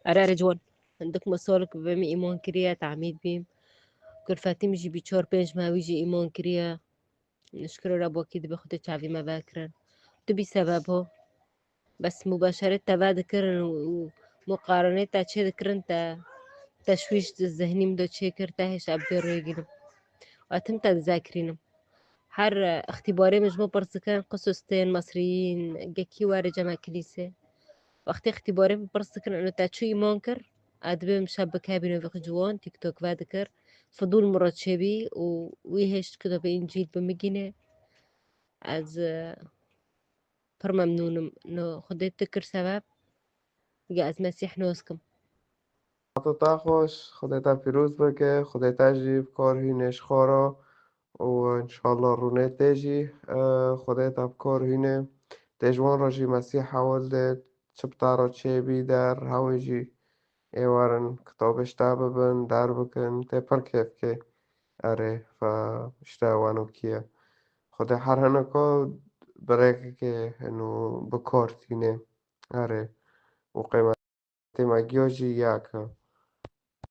أرى رجوان عندك مسالك بهم إيمان كريا تعميد بيم كل فاتم جي بيشور بينج ما ويجي إيمان كريا نشكر رب أكيد بخد شعبي ما باكرن تبي سببه بس مباشرة تبع ذكرن ومقارنة تشي ذكرن تشويش الذهني مدو تشي كرتاهش أبدي ريجلم وأتم تذاكرينم هر اختباري مجموع برسكان قصصتين مصريين جاكي واري جمع كنيسة وقتی اختباری برس کن انو تا چوی ایمان کر ادبیم شبکه بینو وقت جوان تیک توک واد کر فضول مراد شبی و ویهش کتاب انجیل بمگینه از پر ممنونم انه خدای تکر سبب جا از مسیح نوسکم تا خوش خودتا پیروز بکه خودتا جی بکار هینش خورا و انشالله رونه تیجی خودتا بکار هینه تجوان را جی مسیح حوال ده چبتا را چه بی در هاوی جی ایوارن کتابش تا ببن در بکن تی پر کیف که اره اشتاوانو کیه خود هر هنکا برای که انو بکار تینه اره و قیمتی مگیو جی یک